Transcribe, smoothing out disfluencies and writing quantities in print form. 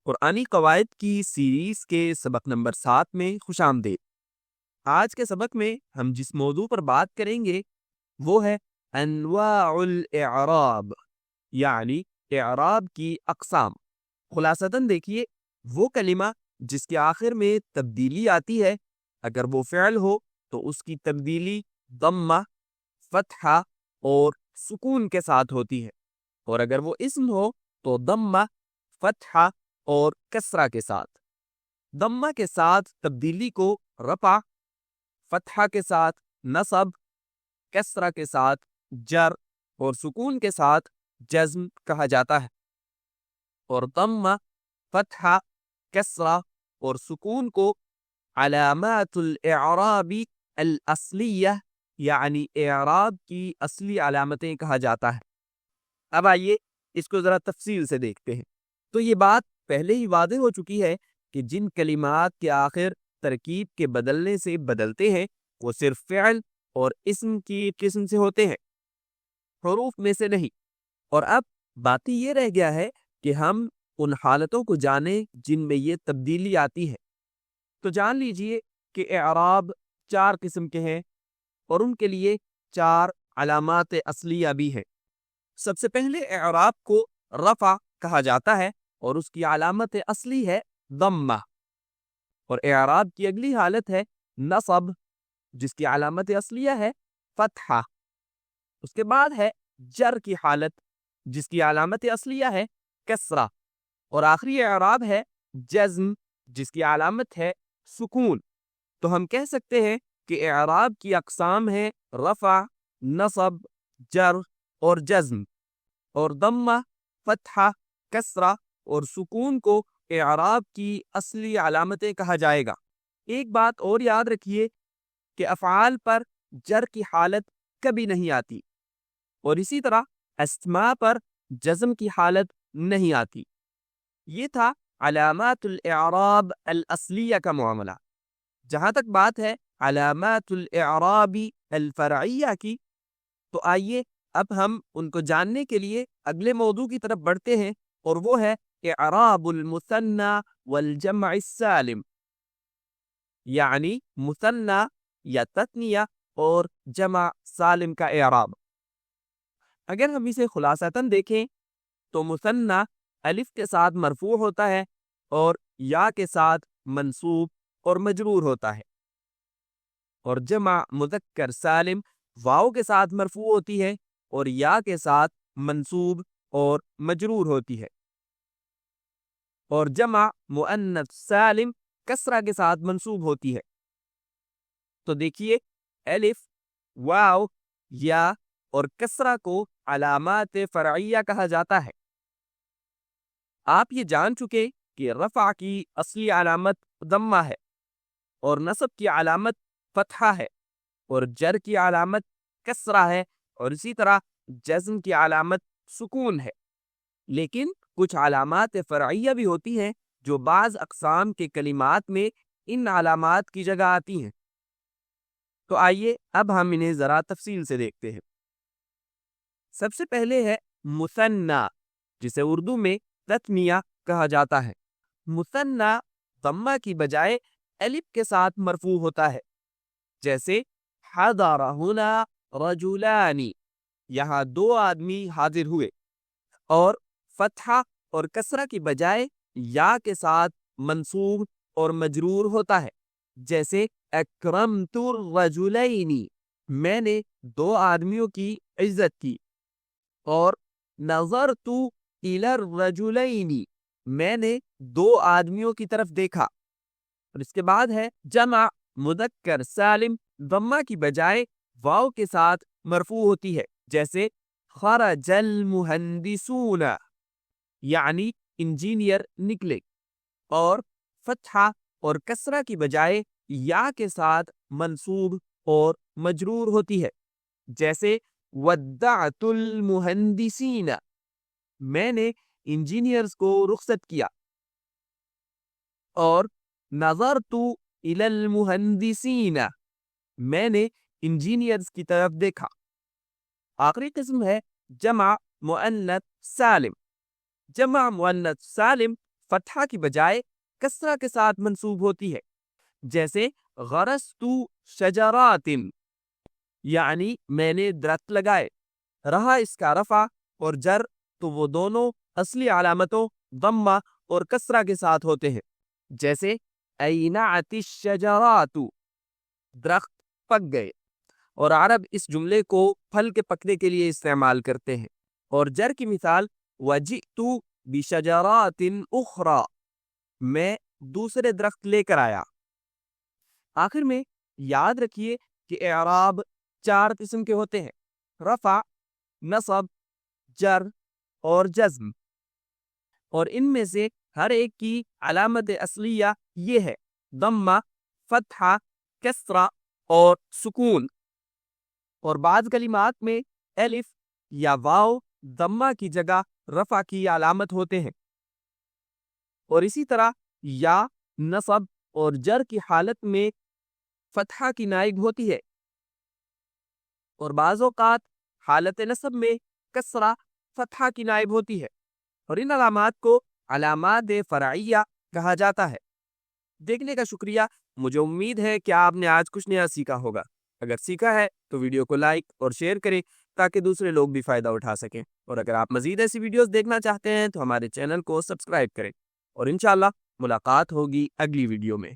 قرآنی قواعد کی سیریز کے سبق نمبر 7 میں خوش آمدید۔ آج کے سبق میں ہم جس موضوع پر بات کریں گے وہ ہے انواع الاعراب، یعنی اعراب کی اقسام۔ خلاصتاً دیکھیے، وہ کلمہ جس کے آخر میں تبدیلی آتی ہے، اگر وہ فعل ہو تو اس کی تبدیلی ضمہ، فتحہ اور سکون کے ساتھ ہوتی ہے، اور اگر وہ اسم ہو تو ضمہ، فتحہ اور کسرہ کے ساتھ۔ ضمہ کے ساتھ تبدیلی کو رفع، فتحہ کے ساتھ نصب، کسرہ کے ساتھ جر اور سکون کے ساتھ جزم کہا جاتا ہے۔ اور ضمہ، فتحہ، کسرہ اور سکون کو علامات الاعراب الاصلیہ، یعنی اعراب کی اصلی علامتیں کہا جاتا ہے۔ اب آئیے اس کو ذرا تفصیل سے دیکھتے ہیں۔ تو یہ بات پہلے ہی واضح ہو چکی ہے کہ جن کلمات کے آخر ترکیب کے بدلنے سے بدلتے ہیں وہ صرف فعل اور اسم کی قسم سے ہوتے ہیں، حروف میں سے نہیں۔ اور اب بات یہ رہ گیا ہے کہ ہم ان حالتوں کو جانیں جن میں یہ تبدیلی آتی ہے۔ تو جان لیجئے کہ اعراب 4 قسم کے ہیں اور ان کے لیے 4 علامات اصلیہ بھی ہیں۔ سب سے پہلے اعراب کو رفع کہا جاتا ہے اور اس کی علامت اصلی ہے ضمہ، اور اعراب کی اگلی حالت ہے نصب، جس کی علامت اصلیہ ہے فتحہ۔ اس کے بعد ہے جر کی حالت، جس کی علامت اصلیہ ہے کسرہ، اور آخری اعراب ہے جزم، جس کی علامت ہے سکون۔ تو ہم کہہ سکتے ہیں کہ اعراب کی اقسام ہیں رفع، نصب، جر اور جزم، اور ضمہ، فتحہ، کسرہ اور سکون کو اعراب کی اصلی علامتیں کہا جائے گا۔ ایک بات اور یاد رکھیے کہ افعال پر جر کی حالت کبھی نہیں آتی، اور اسی طرح اسماء پر جزم کی حالت نہیں آتی۔ یہ تھا علامات الاعراب الاصلیہ کا معاملہ۔ جہاں تک بات ہے علامات الاعراب الفرعیہ کی، تو آئیے اب ہم ان کو جاننے کے لیے اگلے موضوع کی طرف بڑھتے ہیں، اور وہ ہے اعراب المثنى والجمع السالم، یعنی مثنى یا تثنیہ اور جمع سالم کا اعراب۔ اگر ہم اسے خلاصتاً دیکھیں تو مثنى الف کے ساتھ مرفوع ہوتا ہے اور یا کے ساتھ منصوب اور مجرور ہوتا ہے، اور جمع مذکر سالم واو کے ساتھ مرفوع ہوتی ہے اور یا کے ساتھ منصوب اور مجرور ہوتی ہے، اور جمع مؤنث سالم کسرہ کے ساتھ منصوب ہوتی ہے۔ تو دیکھیے، الف، واو، یا اور کسرہ کو علامات فرعیہ کہا جاتا ہے۔ آپ یہ جان چکے کہ رفع کی اصلی علامت ضمہ ہے، اور نصب کی علامت فتحہ ہے، اور جر کی علامت کسرہ ہے، اور اسی طرح جزم کی علامت سکون ہے۔ لیکن کچھ علامات فرعیہ بھی ہوتی ہیں جو بعض اقسام کے کلمات میں ان علامات کی جگہ آتی ہیں۔ تو آئیے اب ہم انہیں ذرا تفصیل سے دیکھتے ہیں۔ سب سے پہلے ہے مثنیٰ، جسے اردو میں تثنیہ کہا جاتا ہے۔ مثنیٰ ضمہ کی بجائے الف کے ساتھ مرفوع ہوتا ہے، جیسے حضر ہنا رجلان، یہاں 2 آدمی حاضر ہوئے، اور فتحہ اور کسرہ کی بجائے یا کے ساتھ منصوب اور مجرور ہوتا ہے، جیسے اکرمت الرجلین، میں نے 2 آدمیوں کی عزت کی، اور نظرت الی الرجلین، میں نے 2 آدمیوں کی طرف دیکھا۔ اور اس کے بعد ہے جمع مذکر سالم، ضمہ کی بجائے واو کے ساتھ مرفوع ہوتی ہے، جیسے خرج المہندسون، یعنی انجینئر نکلے، اور فتحہ اور کسرہ کی بجائے یا کے ساتھ منصوب اور مجرور ہوتی ہے، جیسے ودعت المہندسین، میں نے انجینئرز کو رخصت کیا، اور نظرت الی المہندسین، میں نے انجینئرز کی طرف دیکھا۔ آخری قسم ہے جمع مؤنث سالم۔ جمع مؤنث سالم فتحہ کی بجائے کسرہ کے ساتھ منصوب ہوتی ہے، جیسے غرست شجرات، یعنی میں نے درخت لگائے۔ رہا اس کا رفع اور جر تو وہ دونوں اصلی علامتوں ضمہ اور کسرہ کے ساتھ ہوتے ہیں، جیسے اینعت الشجرات، درخت پک گئے، اور عرب اس جملے کو پھل کے پکنے کے لیے استعمال کرتے ہیں۔ اور جر کی مثال وجئت بشجرات اخرى، میں دوسرے درخت لے کر آیا۔ آخر میں یاد رکھیے کہ اعراب 4 قسم کے ہوتے ہیں: رفع، نصب، جر اور جزم، اور ان میں سے ہر ایک کی علامت اصلیہ یہ ہے: ضمہ، فتحہ، کسرہ اور سکون۔ اور بعض کلمات میں الف یا واو ضمہ کی جگہ رفع کی علامت ہوتے ہیں، اور اسی طرح یا نصب اور جر کی حالت میں فتحہ کی نائب ہوتی ہے، اور بعض اوقات حالت نصب میں کسرہ فتحہ کی نائب ہوتی ہے، اور ان علامات کو علامات فرعیہ کہا جاتا ہے۔ دیکھنے کا شکریہ، مجھے امید ہے کہ آپ نے آج کچھ نیا سیکھا ہوگا۔ اگر سیکھا ہے تو ویڈیو کو لائک اور شیئر کریں تاکہ دوسرے لوگ بھی فائدہ اٹھا سکیں، اور اگر آپ مزید ایسی ویڈیوز دیکھنا چاہتے ہیں تو ہمارے چینل کو سبسکرائب کریں، اور انشاءاللہ ملاقات ہوگی اگلی ویڈیو میں۔